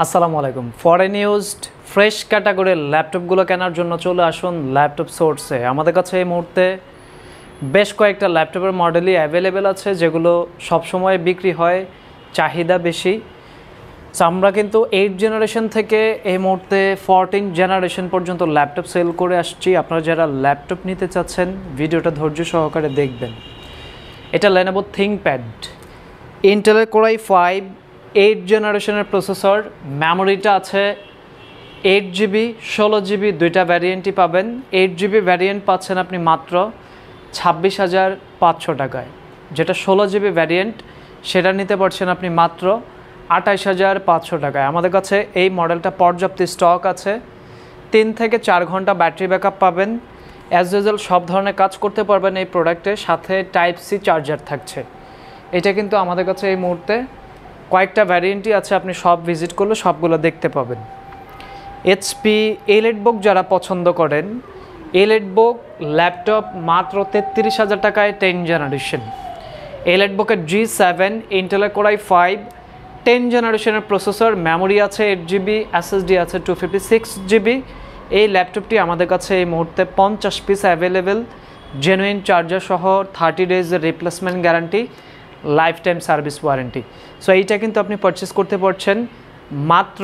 আসসালামু আলাইকুম। Foreign used fresh ক্যাটাগরির ল্যাপটপগুলো কেনার জন্য চলে আসুন ল্যাপটপ সোর্সে। আমাদের কাছে এই মুহূর্তে বেশ কয়েকটা ল্যাপটপের মডেলই অ্যাভেলেবেল আছে, যেগুলো সবসময় বিক্রি হয়, চাহিদা বেশি। সো আমরা কিন্তু 8 জেনারেশন থেকে এই মুহূর্তে 14 জেনারেশন পর্যন্ত ল্যাপটপ সেল করে আসছি। আপনারা যারা ল্যাপটপ নিতে চাচ্ছেন ভিডিওটা ধৈর্য সহকারে দেখবেন। এটা Lenovo ThinkPad, ইন্টেলের Core i5 8 জেনারেশনের প্রসেসর, মেমোরিটা আছে 8GB 16GB দুইটা ভ্যারিয়েন্টই পাবেন। 8GB ভ্যারিয়েন্ট পাচ্ছেন আপনি মাত্র 26,500 টাকায়, যেটা 16GB ভ্যারিয়েন্ট সেটা নিতে পারছেন আপনি মাত্র 28,500 টাকায়। আমাদের কাছে এই মডেলটা পর্যাপ্ত স্টক আছে। 3 থেকে 4 ঘন্টা ব্যাটারি ব্যাকআপ পাবেন। অ্যাজ ইউজুয়াল সব ধরনের কাজ করতে পারবেন এই প্রোডাক্টের সাথে। Type-C চার্জার থাকছে। এটা কিন্তু আমাদের কাছে এই মুহূর্তে কয়েকটা ভ্যারিয়েন্টই আছে, আপনি সব ভিজিট করলে সবগুলো দেখতে পাবেন। HP EliteBook যারা পছন্দ করেন, EliteBook ল্যাপটপ মাত্র 33,000 টাকায় 10 জেনারেশন। EliteBook-এর G7 ইন্টেলের Core i5 10 জেনারেশনের প্রসেসর, মেমোরি আছে 8GB, SSD আছে 256GB। এই ল্যাপটপটি আমাদের কাছে এই মুহূর্তে 50 পিস অ্যাভেলেবেল, জেনুইন চার্জার সহ 30 ডেজের replacement guarantee, lifetime service warranty. So এইটা কিন্তু আপনি পারচেস করতে পারছেন মাত্র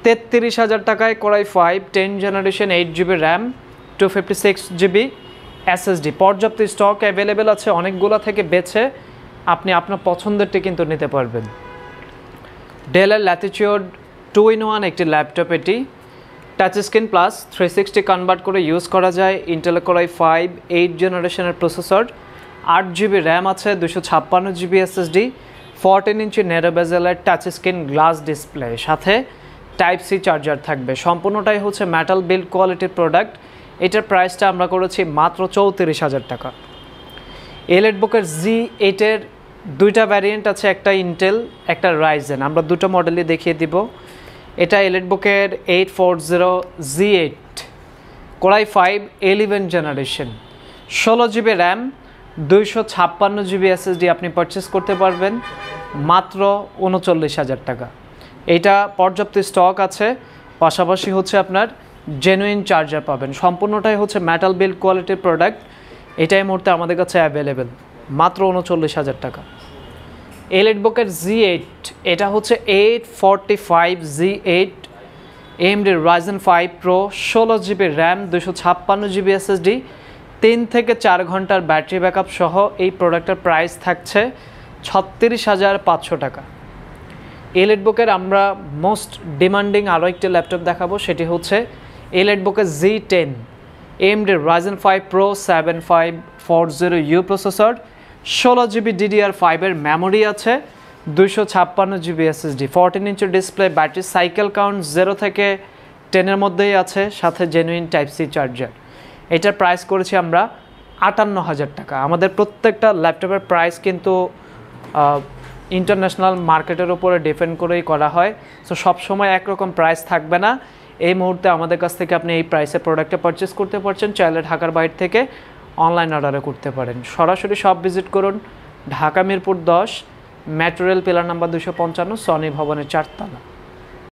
33,000 টাকায়। Core i5 10 generation 8GB RAM 256GB SSD, পর্যাপ্ত স্টক অ্যাভেলেবেল আছে। অনেকগুলো থেকে বেছে আপনি আপনার পছন্দেরটি কিন্তু নিতে পারবেন। ডেলের ল্যাটিটিউড 2-in-1 একটি ল্যাপটপ, এটি টাচ স্ক্রিন প্লাস 360 কনভার্ট করে ইউজ করা যায়। ইন্টেলের Core i5 8 জেনারেশনের প্রসেসর, 8GB র্যাম আছে, 256GB SSD, 14 ইঞ্চি ন্যারো বেজেলের টাচ স্ক্রিন গ্লাস ডিসপ্লে, সাথে Type-C চার্জার থাকবে। সম্পূর্ণটাই হচ্ছে মেটাল বিল্ড কোয়ালিটির প্রোডাক্ট। এটার প্রাইসটা আমরা করেছি মাত্র 34,000 টাকা। EliteBook-এর Z8-এর দুইটা ভ্যারিয়েন্ট আছে, একটা ইন্টেল একটা রাইজেন। আমরা দুটো মডেলই দেখিয়ে দিব। এটা EliteBook-এর 840Z8 Core i5 11 generation, 16GB RAM 256GB SSD আপনি পারচেস করতে পারবেন মাত্র 39,000 টাকা। এইটা পর্যাপ্ত স্টক আছে, পাশাপাশি হচ্ছে আপনার জেনুইন চার্জার পাবেন। সম্পূর্ণটাই হচ্ছে মেটাল বিল্ড কোয়ালিটির প্রোডাক্ট। এটাই মুহূর্তে আমাদের কাছে অ্যাভেলেবেল মাত্র 39,000 টাকা। EliteBook-এর Z8, এটা হচ্ছে 845Z8 AMD Ryzen 5 Pro, 16GB RAM 256GB SSD, 3 থেকে 4 ঘন্টার ব্যাটারি ব্যাকআপ সহ এই প্রোডাক্টের প্রাইস থাকছে 36,500 টাকা। EliteBook-এর আমরা মোস্ট ডিমান্ডিং আরও একটি ল্যাপটপ দেখাবো, সেটি হচ্ছে EliteBook-এর Z10 AMD Ryzen 5 Pro 7540U processor, 16GB DDR5-এর মেমোরি আছে, 256GB SSD, 14 ইঞ্চি ডিসপ্লে, ব্যাটারি সাইকেল কাউন্ট 0 থেকে 10-এর মধ্যেই আছে, সাথে জেনুইন Type-C চার্জার। এটার প্রাইস করেছি আমরা 58,000 টাকা। আমাদের প্রত্যেকটা ল্যাপটপের প্রাইস কিন্তু ইন্টারন্যাশনাল মার্কেটের উপরে ডিপেন্ড করেই করা হয়। সো সবসময় একরকম প্রাইস থাকবে না। এই মুহূর্তে আমাদের কাছ থেকে আপনি এই প্রাইসে প্রোডাক্টটা পারচেস করতে পারছেন। চাইলে ঢাকার বাইরে থেকে অনলাইন অর্ডারে করতে পারেন। সরাসরি শপ ভিজিট করুন, Dhaka Mirpur 10, metro rail pillar number 255, Sony ভবনের 4 তলা।